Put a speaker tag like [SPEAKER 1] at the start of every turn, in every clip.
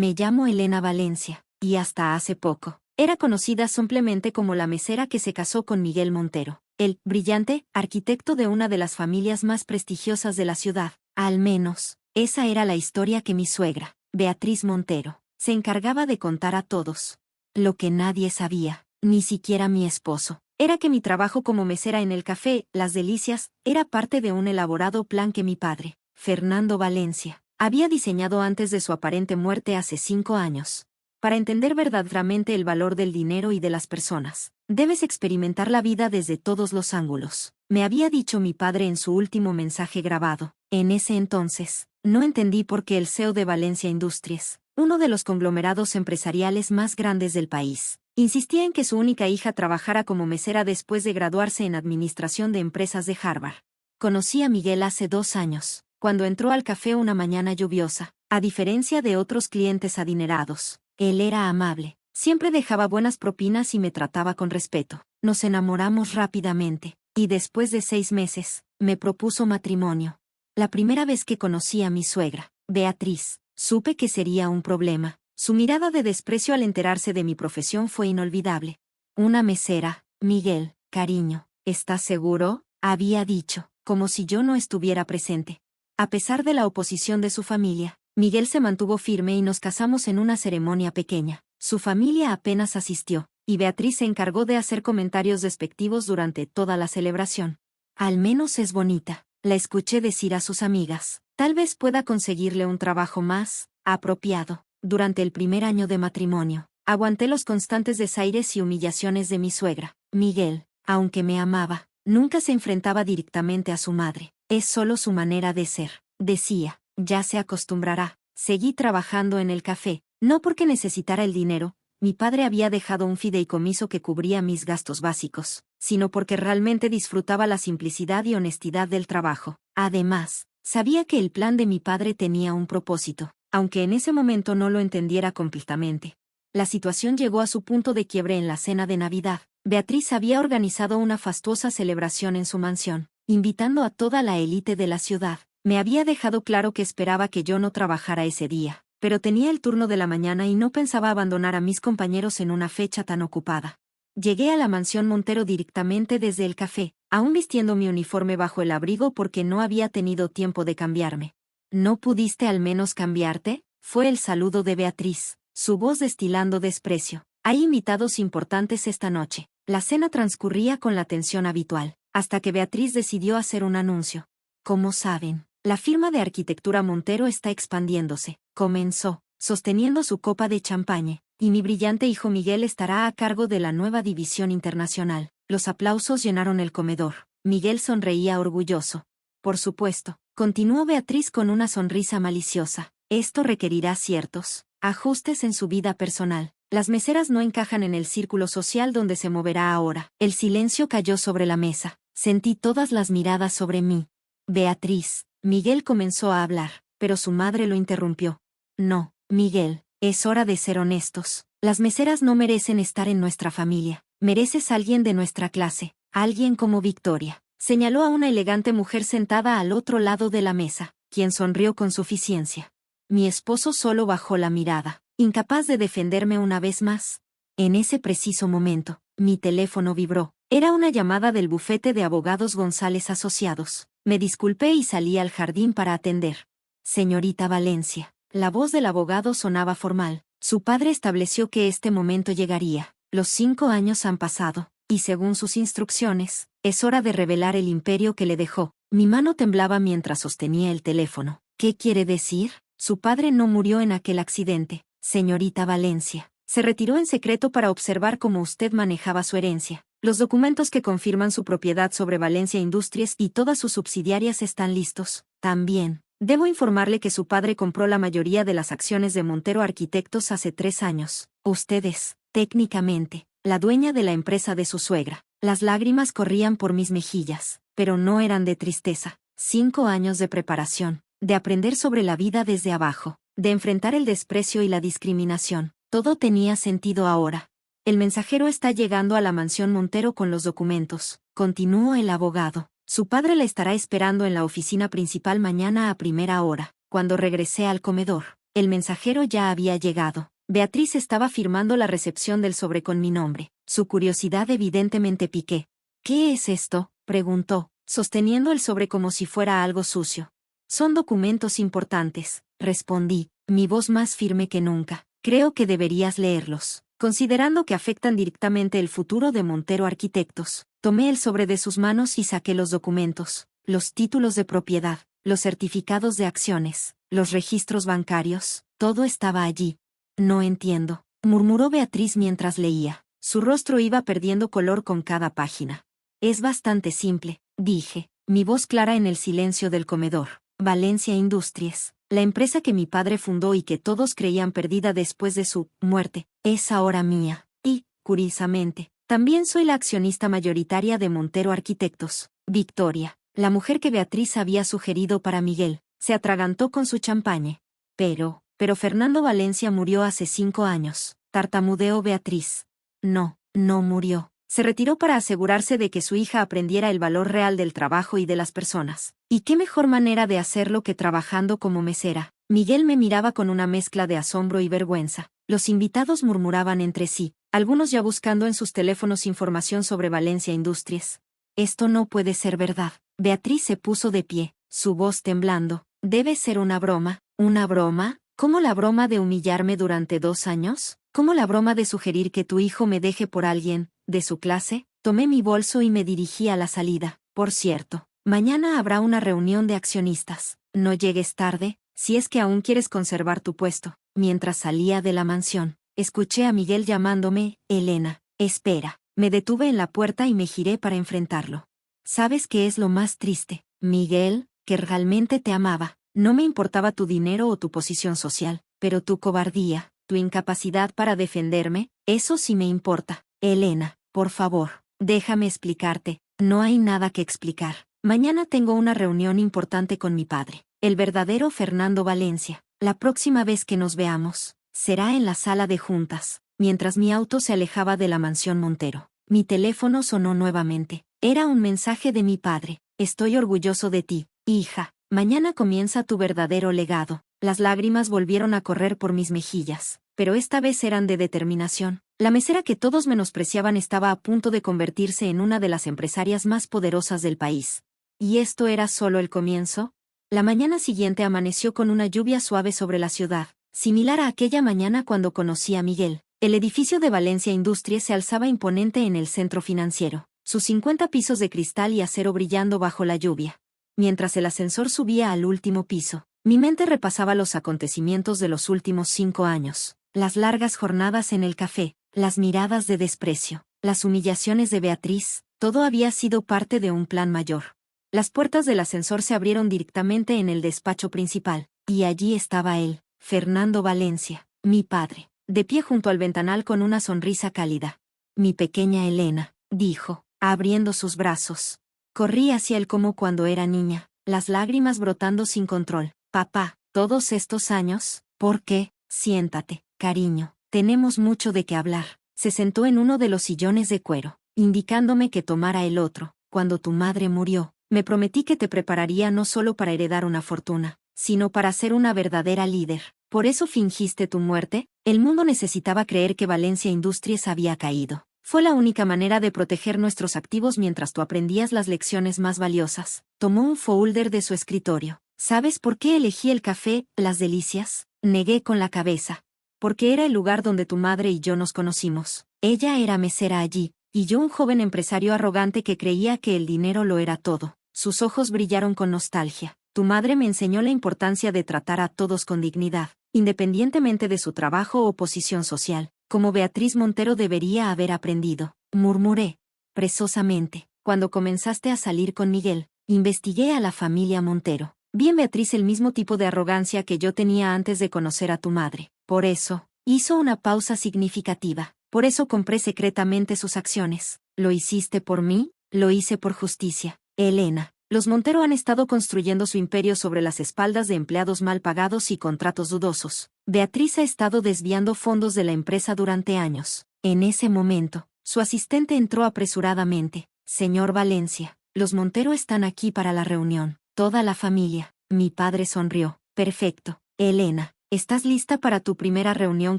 [SPEAKER 1] Me llamo Elena Valencia, y hasta hace poco, era conocida simplemente como la mesera que se casó con Miguel Montero, el brillante arquitecto de una de las familias más prestigiosas de la ciudad. Al menos, esa era la historia que mi suegra, Beatriz Montero, se encargaba de contar a todos. Lo que nadie sabía, ni siquiera mi esposo, era que mi trabajo como mesera en el café Las Delicias era parte de un elaborado plan que mi padre, Fernando Valencia, había diseñado antes de su aparente muerte hace 5 años. Para entender verdaderamente el valor del dinero y de las personas, debes experimentar la vida desde todos los ángulos, me había dicho mi padre en su último mensaje grabado. En ese entonces, no entendí por qué el CEO de Valencia Industries, uno de los conglomerados empresariales más grandes del país, insistía en que su única hija trabajara como mesera después de graduarse en Administración de Empresas de Harvard. Conocí a Miguel hace 2 años, cuando entró al café una mañana lluviosa. A diferencia de otros clientes adinerados, él era amable, siempre dejaba buenas propinas y me trataba con respeto. Nos enamoramos rápidamente, y después de 6 meses, me propuso matrimonio. La primera vez que conocí a mi suegra, Beatriz, supe que sería un problema. Su mirada de desprecio al enterarse de mi profesión fue inolvidable. Una mesera, Miguel, cariño, ¿estás seguro?, había dicho, como si yo no estuviera presente. A pesar de la oposición de su familia, Miguel se mantuvo firme y nos casamos en una ceremonia pequeña. Su familia apenas asistió, y Beatriz se encargó de hacer comentarios despectivos durante toda la celebración. Al menos es bonita, la escuché decir a sus amigas. Tal vez pueda conseguirle un trabajo más apropiado. Durante el primer año de matrimonio, aguanté los constantes desaires y humillaciones de mi suegra. Miguel, aunque me amaba, nunca se enfrentaba directamente a su madre. Es solo su manera de ser, decía, ya se acostumbrará. Seguí trabajando en el café, no porque necesitara el dinero, mi padre había dejado un fideicomiso que cubría mis gastos básicos, sino porque realmente disfrutaba la simplicidad y honestidad del trabajo. Además, sabía que el plan de mi padre tenía un propósito, aunque en ese momento no lo entendiera completamente. La situación llegó a su punto de quiebre en la cena de Navidad. Beatriz había organizado una fastuosa celebración en su mansión, invitando a toda la élite de la ciudad. Me había dejado claro que esperaba que yo no trabajara ese día, pero tenía el turno de la mañana y no pensaba abandonar a mis compañeros en una fecha tan ocupada. Llegué a la mansión Montero directamente desde el café, aún vistiendo mi uniforme bajo el abrigo porque no había tenido tiempo de cambiarme. ¿No pudiste al menos cambiarte?, fue el saludo de Beatriz, su voz destilando desprecio. Hay invitados importantes esta noche. La cena transcurría con la tensión habitual, hasta que Beatriz decidió hacer un anuncio. Como saben, la firma de arquitectura Montero está expandiéndose, comenzó, sosteniendo su copa de champaña, y mi brillante hijo Miguel estará a cargo de la nueva división internacional. Los aplausos llenaron el comedor. Miguel sonreía orgulloso. Por supuesto, continuó Beatriz con una sonrisa maliciosa. Esto requerirá ciertos ajustes en su vida personal. Las meseras no encajan en el círculo social donde se moverá ahora. El silencio cayó sobre la mesa. Sentí todas las miradas sobre mí. Beatriz, Miguel comenzó a hablar, pero su madre lo interrumpió. No, Miguel, es hora de ser honestos. Las meseras no merecen estar en nuestra familia. Mereces alguien de nuestra clase, alguien como Victoria. Señaló a una elegante mujer sentada al otro lado de la mesa, quien sonrió con suficiencia. Mi esposo solo bajó la mirada, incapaz de defenderme una vez más. En ese preciso momento, mi teléfono vibró. Era una llamada del bufete de abogados González Asociados. Me disculpé y salí al jardín para atender. Señorita Valencia. La voz del abogado sonaba formal. Su padre estableció que este momento llegaría. Los 5 años han pasado, y según sus instrucciones, es hora de revelar el imperio que le dejó. Mi mano temblaba mientras sostenía el teléfono. ¿Qué quiere decir? Su padre no murió en aquel accidente, señorita Valencia. Se retiró en secreto para observar cómo usted manejaba su herencia. Los documentos que confirman su propiedad sobre Valencia Industries y todas sus subsidiarias están listos. También, debo informarle que su padre compró la mayoría de las acciones de Montero Arquitectos hace 3 años. Usted es, técnicamente, la dueña de la empresa de su suegra. Las lágrimas corrían por mis mejillas, pero no eran de tristeza. 5 años de preparación, de aprender sobre la vida desde abajo, de enfrentar el desprecio y la discriminación. Todo tenía sentido ahora. El mensajero está llegando a la mansión Montero con los documentos, continuó el abogado. Su padre la estará esperando en la oficina principal mañana a primera hora. Cuando regresé al comedor, El mensajero ya había llegado. Beatriz estaba firmando la recepción del sobre con mi nombre. Su curiosidad evidentemente piqué. «¿Qué es esto?», preguntó, sosteniendo el sobre como si fuera algo sucio. «Son documentos importantes», respondí, mi voz más firme que nunca. «Creo que deberías leerlos, considerando que afectan directamente el futuro de Montero Arquitectos». Tomé el sobre de sus manos y saqué los documentos, los títulos de propiedad, los certificados de acciones, los registros bancarios, todo estaba allí. «No entiendo», murmuró Beatriz mientras leía. Su rostro iba perdiendo color con cada página. «Es bastante simple», dije, mi voz clara en el silencio del comedor. «Valencia Industries, la empresa que mi padre fundó y que todos creían perdida después de su muerte, es ahora mía. Y, curiosamente, también soy la accionista mayoritaria de Montero Arquitectos». Victoria, la mujer que Beatriz había sugerido para Miguel, se atragantó con su champaña. Pero Fernando Valencia murió hace 5 años, tartamudeó Beatriz. «No, no murió. Se retiró para asegurarse de que su hija aprendiera el valor real del trabajo y de las personas. ¿Y qué mejor manera de hacerlo que trabajando como mesera?» Miguel me miraba con una mezcla de asombro y vergüenza. Los invitados murmuraban entre sí, algunos ya buscando en sus teléfonos información sobre Valencia Industries. «Esto no puede ser verdad». Beatriz se puso de pie, su voz temblando. «Debe ser una broma». «¿Una broma? ¿Cómo la broma de humillarme durante 2 años? ¿Cómo la broma de sugerir que tu hijo me deje por alguien de su clase?» Tomé mi bolso y me dirigí a la salida. «Por cierto, mañana habrá una reunión de accionistas. No llegues tarde, si es que aún quieres conservar tu puesto». Mientras salía de la mansión, escuché a Miguel llamándome: «Elena, espera». Me detuve en la puerta y me giré para enfrentarlo. «¿Sabes qué es lo más triste, Miguel? Que realmente te amaba. No me importaba tu dinero o tu posición social, pero tu cobardía, tu incapacidad para defenderme, eso sí me importa. Elena, por favor, déjame explicarte». «No hay nada que explicar. Mañana tengo una reunión importante con mi padre, el verdadero Fernando Valencia. La próxima vez que nos veamos, será en la sala de juntas». Mientras mi auto se alejaba de la mansión Montero, mi teléfono sonó nuevamente. Era un mensaje de mi padre. «Estoy orgulloso de ti, hija. Mañana comienza tu verdadero legado». Las lágrimas volvieron a correr por mis mejillas, pero esta vez eran de determinación. La mesera que todos menospreciaban estaba a punto de convertirse en una de las empresarias más poderosas del país. ¿Y esto era solo el comienzo? La mañana siguiente amaneció con una lluvia suave sobre la ciudad, similar a aquella mañana cuando conocí a Miguel. El edificio de Valencia Industries se alzaba imponente en el centro financiero, sus 50 pisos de cristal y acero brillando bajo la lluvia. Mientras el ascensor subía al último piso, mi mente repasaba los acontecimientos de los últimos 5 años. Las largas jornadas en el café, las miradas de desprecio, las humillaciones de Beatriz, todo había sido parte de un plan mayor. Las puertas del ascensor se abrieron directamente en el despacho principal, y allí estaba él, Fernando Valencia, mi padre, de pie junto al ventanal con una sonrisa cálida. «Mi pequeña Elena», dijo, abriendo sus brazos. Corrí hacia él como cuando era niña, las lágrimas brotando sin control. «Papá, todos estos años, ¿por qué? Siéntate, cariño, tenemos mucho de qué hablar». Se sentó en uno de los sillones de cuero, indicándome que tomara el otro. «Cuando tu madre murió, me prometí que te prepararía no solo para heredar una fortuna, sino para ser una verdadera líder. ¿Por eso fingiste tu muerte?» El mundo necesitaba creer que Valencia Industries había caído. Fue la única manera de proteger nuestros activos mientras tú aprendías las lecciones más valiosas. Tomó un folder de su escritorio. «¿Sabes por qué elegí el café Las Delicias?», negué con la cabeza. «Porque era el lugar donde tu madre y yo nos conocimos. Ella era mesera allí, y yo un joven empresario arrogante que creía que el dinero lo era todo». Sus ojos brillaron con nostalgia. «Tu madre me enseñó la importancia de tratar a todos con dignidad, independientemente de su trabajo o posición social, como Beatriz Montero debería haber aprendido», murmuré. «Precisamente, cuando comenzaste a salir con Miguel, investigué a la familia Montero. Vi en Beatriz el mismo tipo de arrogancia que yo tenía antes de conocer a tu madre. Por eso», hizo una pausa significativa, «por eso compré secretamente sus acciones». «¿Lo hiciste por mí?». «Lo hice por justicia, Elena. Los Montero han estado construyendo su imperio sobre las espaldas de empleados mal pagados y contratos dudosos. Beatriz ha estado desviando fondos de la empresa durante años». En ese momento, su asistente entró apresuradamente. «Señor Valencia, los Montero están aquí para la reunión. Toda la familia». Mi padre sonrió. «Perfecto, Elena. ¿Estás lista para tu primera reunión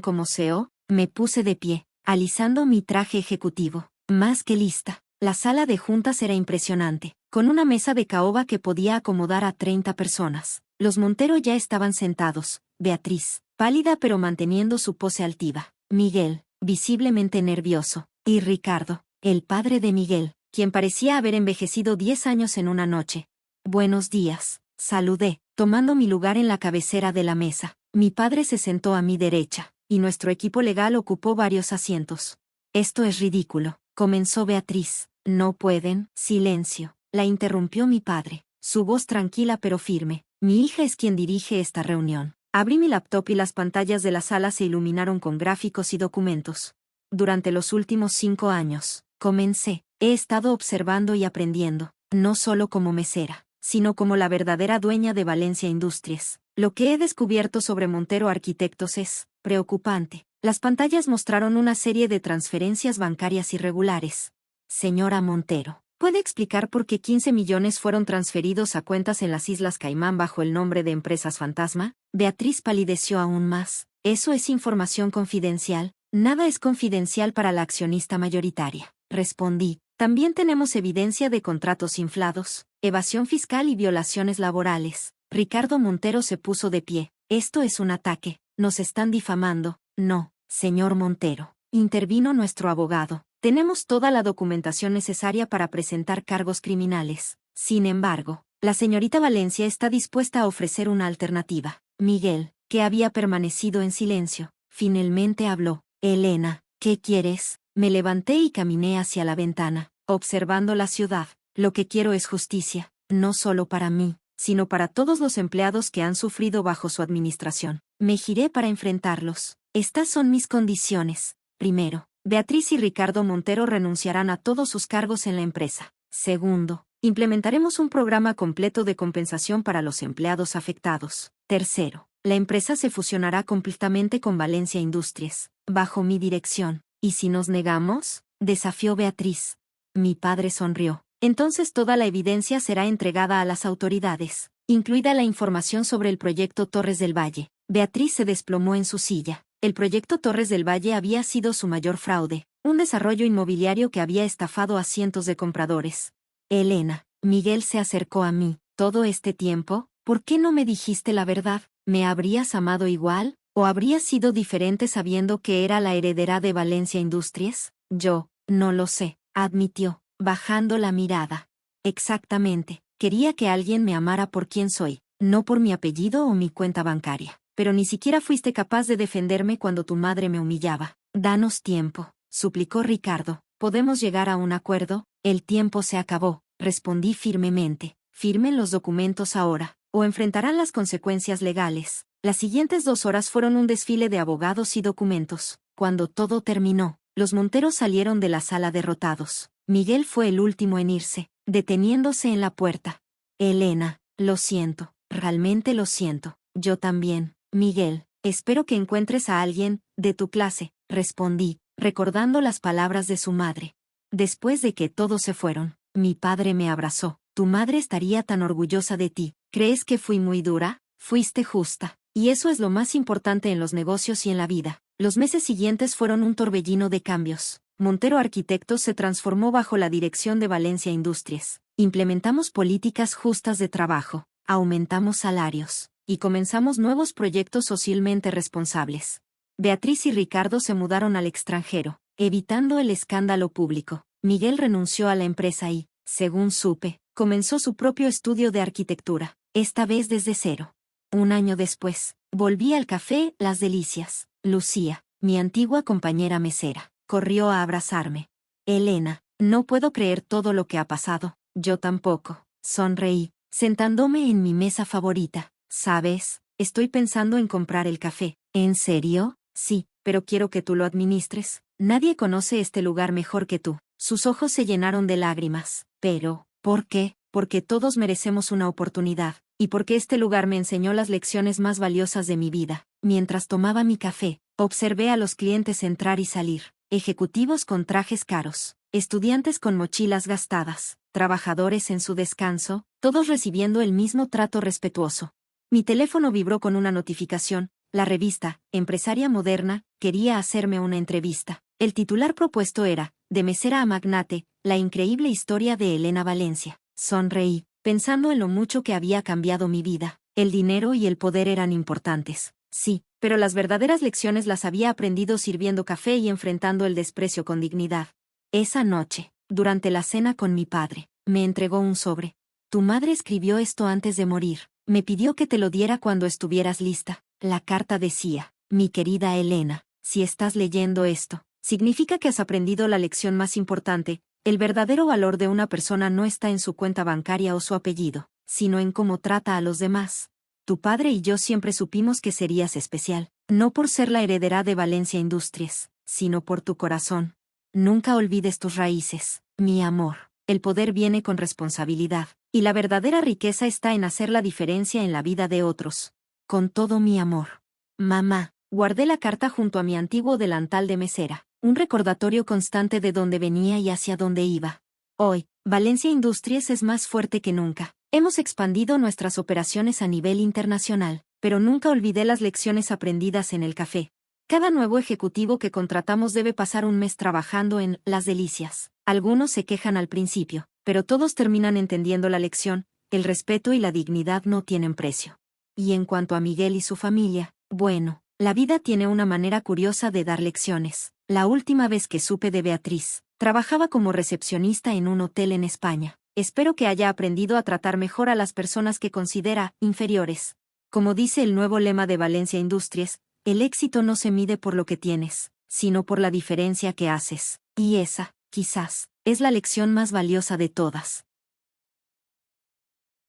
[SPEAKER 1] como CEO? Me puse de pie, alisando mi traje ejecutivo. Más que lista. La sala de juntas era impresionante, con una mesa de caoba que podía acomodar a 30 personas. Los Montero ya estaban sentados, Beatriz, pálida pero manteniendo su pose altiva, Miguel, visiblemente nervioso, y Ricardo, el padre de Miguel, quien parecía haber envejecido 10 años en una noche. Buenos días, saludé, tomando mi lugar en la cabecera de la mesa. Mi padre se sentó a mi derecha, y nuestro equipo legal ocupó varios asientos. Esto es ridículo, comenzó Beatriz. No pueden, silencio, la interrumpió mi padre, su voz tranquila pero firme. Mi hija es quien dirige esta reunión. Abrí mi laptop y las pantallas de la sala se iluminaron con gráficos y documentos. Durante los últimos 5 años, comencé, he estado observando y aprendiendo, no solo como mesera, sino como la verdadera dueña de Valencia Industries. Lo que he descubierto sobre Montero Arquitectos es preocupante. Las pantallas mostraron una serie de transferencias bancarias irregulares. Señora Montero, ¿puede explicar por qué 15 millones fueron transferidos a cuentas en las Islas Caimán bajo el nombre de Empresas Fantasma? Beatriz palideció aún más. Eso es información confidencial. Nada es confidencial para la accionista mayoritaria. Respondí. También tenemos evidencia de contratos inflados, evasión fiscal y violaciones laborales. Ricardo Montero se puso de pie. Esto es un ataque. Nos están difamando. No, señor Montero. Intervino nuestro abogado. Tenemos toda la documentación necesaria para presentar cargos criminales. Sin embargo, la señorita Valencia está dispuesta a ofrecer una alternativa. Miguel, que había permanecido en silencio, finalmente habló. Elena, ¿qué quieres? Me levanté y caminé hacia la ventana, observando la ciudad. Lo que quiero es justicia, no solo para mí, sino para todos los empleados que han sufrido bajo su administración. Me giré para enfrentarlos. Estas son mis condiciones. Primero, Beatriz y Ricardo Montero renunciarán a todos sus cargos en la empresa. Segundo, implementaremos un programa completo de compensación para los empleados afectados. Tercero, la empresa se fusionará completamente con Valencia Industries, bajo mi dirección. ¿Y si nos negamos? Desafió Beatriz. Mi padre sonrió. Entonces toda la evidencia será entregada a las autoridades, incluida la información sobre el proyecto Torres del Valle. Beatriz se desplomó en su silla. El proyecto Torres del Valle había sido su mayor fraude, un desarrollo inmobiliario que había estafado a cientos de compradores. Elena, Miguel se acercó a mí. Todo este tiempo, ¿por qué no me dijiste la verdad? ¿Me habrías amado igual? ¿O habrías sido diferente sabiendo que era la heredera de Valencia Industries? Yo, no lo sé, admitió, bajando la mirada. Exactamente, quería que alguien me amara por quien soy, no por mi apellido o mi cuenta bancaria. Pero ni siquiera fuiste capaz de defenderme cuando tu madre me humillaba. Danos tiempo, suplicó Ricardo. ¿Podemos llegar a un acuerdo? El tiempo se acabó, respondí firmemente. Firmen los documentos ahora, o enfrentarán las consecuencias legales. Las siguientes 2 horas fueron un desfile de abogados y documentos. Cuando todo terminó, los Monteros salieron de la sala derrotados. Miguel fue el último en irse, deteniéndose en la puerta. Elena, lo siento, realmente lo siento. Yo también. Miguel, espero que encuentres a alguien, de tu clase, respondí, recordando las palabras de su madre. Después de que todos se fueron, mi padre me abrazó. Tu madre estaría tan orgullosa de ti. ¿Crees que fui muy dura? Fuiste justa. Y eso es lo más importante en los negocios y en la vida. Los meses siguientes fueron un torbellino de cambios. Montero Arquitectos se transformó bajo la dirección de Valencia Industries. Implementamos políticas justas de trabajo, aumentamos salarios y comenzamos nuevos proyectos socialmente responsables. Beatriz y Ricardo se mudaron al extranjero, evitando el escándalo público. Miguel renunció a la empresa y, según supe, comenzó su propio estudio de arquitectura, esta vez desde cero. Un año después, volví al café Las Delicias. Lucía, mi antigua compañera mesera, corrió a abrazarme. Elena, no puedo creer todo lo que ha pasado. Yo tampoco. Sonreí, sentándome en mi mesa favorita. ¿Sabes? Estoy pensando en comprar el café. ¿En serio? Sí, pero quiero que tú lo administres. Nadie conoce este lugar mejor que tú. Sus ojos se llenaron de lágrimas. Pero, ¿por qué? Porque todos merecemos una oportunidad, y porque este lugar me enseñó las lecciones más valiosas de mi vida. Mientras tomaba mi café, observé a los clientes entrar y salir, ejecutivos con trajes caros, estudiantes con mochilas gastadas, trabajadores en su descanso, todos recibiendo el mismo trato respetuoso. Mi teléfono vibró con una notificación. La revista, Empresaria Moderna, quería hacerme una entrevista. El titular propuesto era, De mesera a magnate, la increíble historia de Elena Valencia. Sonreí, pensando en lo mucho que había cambiado mi vida. El dinero y el poder eran importantes. Sí, pero las verdaderas lecciones las había aprendido sirviendo café y enfrentando el desprecio con dignidad. Esa noche, durante la cena con mi padre, me entregó un sobre. Tu madre escribió esto antes de morir. Me pidió que te lo diera cuando estuvieras lista. La carta decía, mi querida Elena, si estás leyendo esto, significa que has aprendido la lección más importante. El verdadero valor de una persona no está en su cuenta bancaria o su apellido, sino en cómo trata a los demás. Tu padre y yo siempre supimos que serías especial, no por ser la heredera de Valencia Industries, sino por tu corazón. Nunca olvides tus raíces, mi amor. El poder viene con responsabilidad, y la verdadera riqueza está en hacer la diferencia en la vida de otros. Con todo mi amor. Mamá, guardé la carta junto a mi antiguo delantal de mesera, un recordatorio constante de dónde venía y hacia dónde iba. Hoy, Valencia Industries es más fuerte que nunca. Hemos expandido nuestras operaciones a nivel internacional, pero nunca olvidé las lecciones aprendidas en el café. Cada nuevo ejecutivo que contratamos debe pasar un mes trabajando en Las Delicias. Algunos se quejan al principio, pero todos terminan entendiendo la lección, el respeto y la dignidad no tienen precio. Y en cuanto a Miguel y su familia, bueno, la vida tiene una manera curiosa de dar lecciones. La última vez que supe de Beatriz, trabajaba como recepcionista en un hotel en España. Espero que haya aprendido a tratar mejor a las personas que considera inferiores. Como dice el nuevo lema de Valencia Industries, el éxito no se mide por lo que tienes, sino por la diferencia que haces. Y esa, quizás, es la lección más valiosa de todas.